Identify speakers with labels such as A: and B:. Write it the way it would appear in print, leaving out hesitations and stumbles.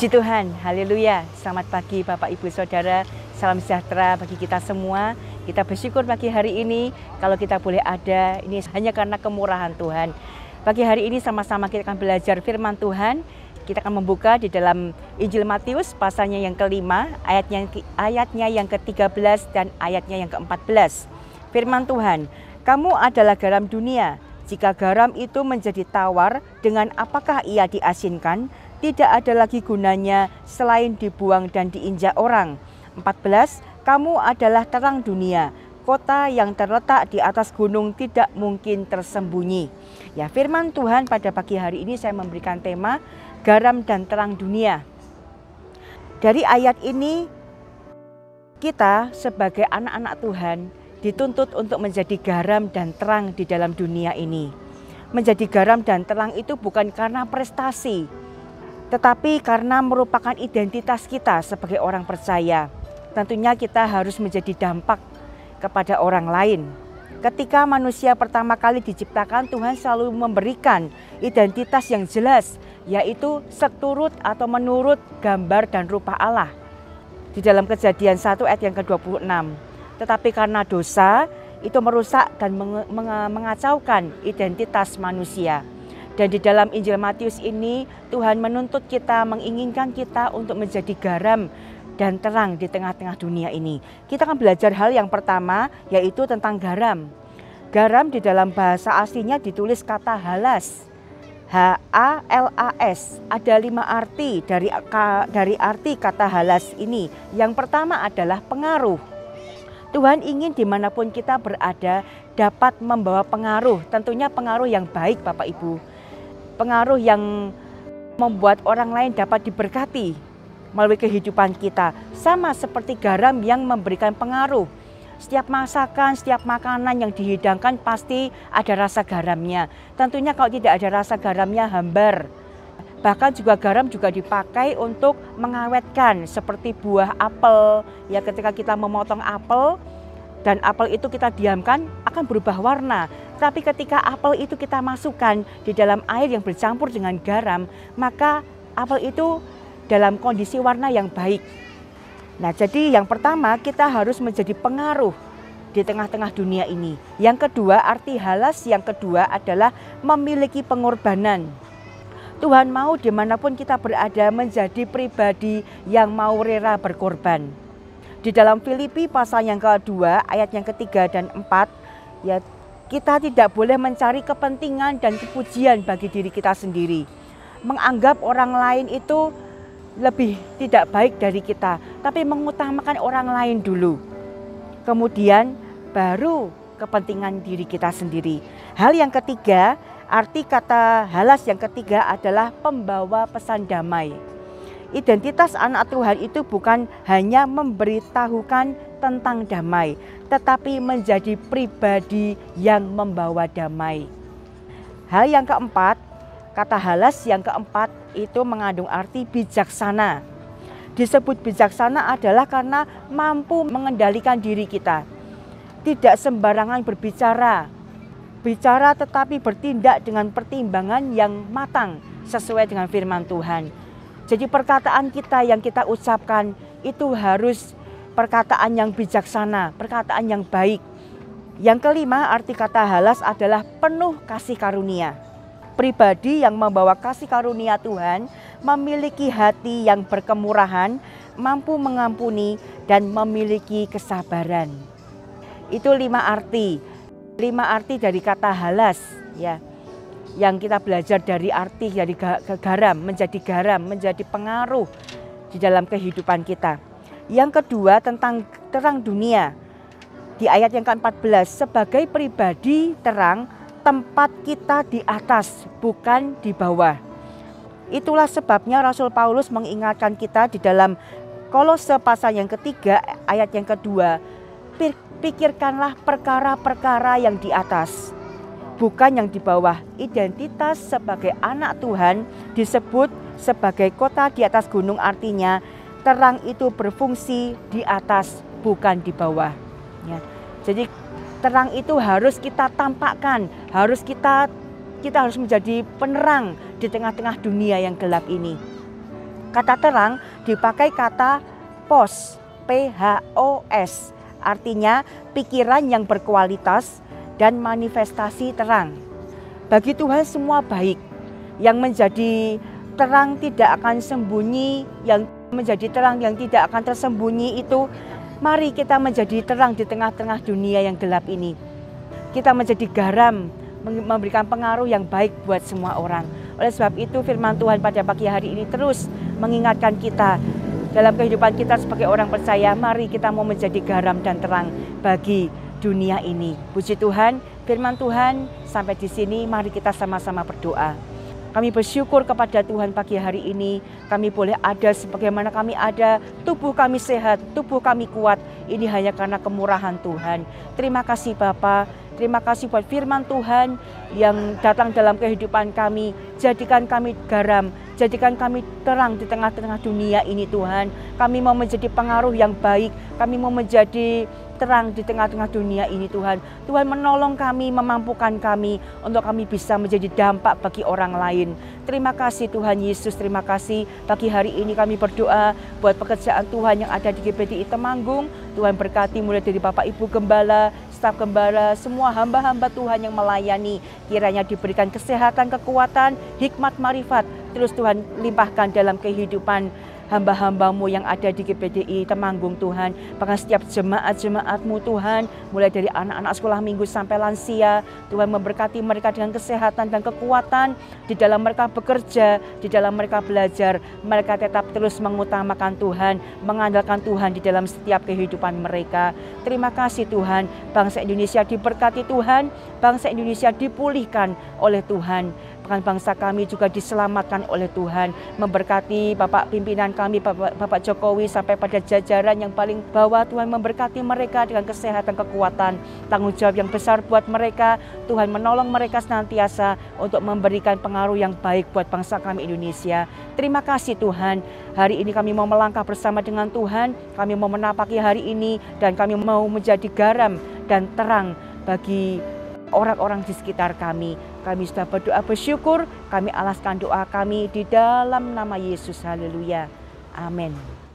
A: Puji Tuhan, haleluya. Selamat pagi Bapak Ibu Saudara, salam sejahtera bagi kita semua. Kita bersyukur pagi hari ini kalau kita boleh ada, ini hanya karena kemurahan Tuhan. Pagi hari ini sama-sama kita akan belajar firman Tuhan. Kita akan membuka di dalam Injil Matius pasalnya yang kelima, ayatnya yang ke-13 dan ayatnya yang ke-14. Firman Tuhan, kamu adalah garam dunia. Jika garam itu menjadi tawar, dengan apakah ia diasinkan? Tidak ada lagi gunanya selain dibuang dan diinjak orang. 14. Kamu adalah terang dunia. Kota yang terletak di atas gunung tidak mungkin tersembunyi. Ya, firman Tuhan pada pagi hari ini saya memberikan tema garam dan terang dunia. Dari ayat ini kita sebagai anak-anak Tuhan dituntut untuk menjadi garam dan terang di dalam dunia ini. Menjadi garam dan terang itu bukan karena prestasi, tetapi karena merupakan identitas kita sebagai orang percaya. Tentunya kita harus menjadi dampak kepada orang lain. Ketika manusia pertama kali diciptakan, Tuhan selalu memberikan identitas yang jelas, yaitu seturut atau menurut gambar dan rupa Allah. Di dalam Kejadian 1 ayat yang ke-26. Tetapi karena dosa, itu merusak dan mengacaukan identitas manusia. Dan di dalam Injil Matius ini Tuhan menuntut kita, menginginkan kita untuk menjadi garam dan terang di tengah-tengah dunia ini. Kita akan belajar hal yang pertama, yaitu tentang garam. Garam di dalam bahasa aslinya ditulis kata halas. H-A-L-A-S. Ada 5 arti dari arti kata halas ini. Yang pertama adalah pengaruh. Tuhan ingin dimanapun kita berada dapat membawa pengaruh. Tentunya pengaruh yang baik Bapak Ibu. Pengaruh yang membuat orang lain dapat diberkati melalui kehidupan kita. Sama seperti garam yang memberikan pengaruh. Setiap masakan, setiap makanan yang dihidangkan pasti ada rasa garamnya. Tentunya kalau tidak ada rasa garamnya hambar. Bahkan juga garam juga dipakai untuk mengawetkan seperti buah apel. Ya, ketika kita memotong apel dan apel itu kita diamkan akan berubah warna. Tapi ketika apel itu kita masukkan di dalam air yang bercampur dengan garam, maka apel itu dalam kondisi warna yang baik. Nah, jadi yang pertama kita harus menjadi pengaruh di tengah-tengah dunia ini. Yang kedua, arti halas yang kedua adalah memiliki pengorbanan. Tuhan mau dimanapun kita berada menjadi pribadi yang mau rela berkorban. Di dalam Filipi pasal yang kedua, ayat yang ketiga dan 4, ya, kita tidak boleh mencari kepentingan dan kepujian bagi diri kita sendiri. Menganggap orang lain itu lebih tidak baik dari kita, tapi mengutamakan orang lain dulu. Kemudian baru kepentingan diri kita sendiri. Hal yang ketiga, arti kata halas yang ketiga adalah pembawa pesan damai. Identitas anak Tuhan itu bukan hanya memberitahukan tentang damai, tetapi menjadi pribadi yang membawa damai. Hal yang keempat, kata halas yang keempat itu mengandung arti bijaksana. Disebut bijaksana adalah karena mampu mengendalikan diri kita. Tidak sembarangan berbicara. Bicara tetapi bertindak dengan pertimbangan yang matang sesuai dengan firman Tuhan. Jadi perkataan kita yang kita ucapkan itu harus perkataan yang bijaksana, perkataan yang baik. Yang kelima, arti kata halas adalah penuh kasih karunia. Pribadi yang membawa kasih karunia Tuhan memiliki hati yang berkemurahan, mampu mengampuni dan memiliki kesabaran. Itu 5 arti. 5 arti dari kata halas, ya. Yang kita belajar dari arti dari garam, menjadi pengaruh di dalam kehidupan kita. Yang kedua tentang terang dunia. Di ayat yang ke-14, sebagai pribadi terang, tempat kita di atas bukan di bawah. Itulah sebabnya Rasul Paulus mengingatkan kita di dalam Kolose pasal yang ketiga ayat yang kedua, pikirkanlah perkara-perkara yang di atas, bukan yang di bawah. Identitas sebagai anak Tuhan disebut sebagai kota di atas gunung, artinya terang itu berfungsi di atas bukan di bawah. Ya. Jadi terang itu harus kita tampakkan, kita harus menjadi penerang di tengah-tengah dunia yang gelap ini. Kata terang dipakai kata pos, PHOS, artinya pikiran yang berkualitas dan manifestasi terang. Bagi Tuhan semua baik, yang menjadi terang tidak akan sembunyi, yang menjadi terang yang tidak akan tersembunyi itu, mari kita menjadi terang di tengah-tengah dunia yang gelap ini. Kita menjadi garam, memberikan pengaruh yang baik buat semua orang. Oleh sebab itu firman Tuhan pada pagi hari ini terus mengingatkan kita dalam kehidupan kita sebagai orang percaya, mari kita mau menjadi garam dan terang bagi dunia ini. Puji Tuhan, firman Tuhan sampai di sini, mari kita sama-sama berdoa. Kami bersyukur kepada Tuhan pagi hari ini, kami boleh ada sebagaimana kami ada, tubuh kami sehat, tubuh kami kuat, ini hanya karena kemurahan Tuhan. Terima kasih Bapa. Terima kasih buat firman Tuhan yang datang dalam kehidupan kami. Jadikan kami garam, jadikan kami terang di tengah-tengah dunia ini Tuhan. Kami mau menjadi pengaruh yang baik, kami mau menjadi terang di tengah-tengah dunia ini Tuhan. Tuhan menolong kami, memampukan kami untuk kami bisa menjadi dampak bagi orang lain. Terima kasih Tuhan Yesus, terima kasih pagi hari ini kami berdoa buat pekerjaan Tuhan yang ada di GPDI Temanggung. Tuhan berkati mulai dari Bapak Ibu Gembala, staf gembala, semua hamba-hamba Tuhan yang melayani. Kiranya diberikan kesehatan, kekuatan, hikmat, marifat. Terus Tuhan limpahkan dalam kehidupan hamba-hambamu yang ada di GPDI Temanggung Tuhan. Bahkan setiap jemaat-jemaatmu Tuhan, mulai dari anak-anak sekolah minggu sampai lansia, Tuhan memberkati mereka dengan kesehatan dan kekuatan di dalam mereka bekerja, di dalam mereka belajar. Mereka tetap terus mengutamakan Tuhan, mengandalkan Tuhan di dalam setiap kehidupan mereka. Terima kasih Tuhan, bangsa Indonesia diberkati Tuhan, bangsa Indonesia dipulihkan oleh Tuhan. Bahkan bangsa kami juga diselamatkan oleh Tuhan. Memberkati Bapak pimpinan kami, Bapak Jokowi sampai pada jajaran yang paling bawah. Tuhan memberkati mereka dengan kesehatan, kekuatan, tanggung jawab yang besar buat mereka. Tuhan menolong mereka senantiasa untuk memberikan pengaruh yang baik buat bangsa kami Indonesia. Terima kasih Tuhan. Hari ini kami mau melangkah bersama dengan Tuhan. Kami mau menapaki hari ini dan kami mau menjadi garam dan terang bagi orang-orang di sekitar kami. Kami sudah berdoa bersyukur, kami alaskan doa kami di dalam nama Yesus. Haleluya. Amin.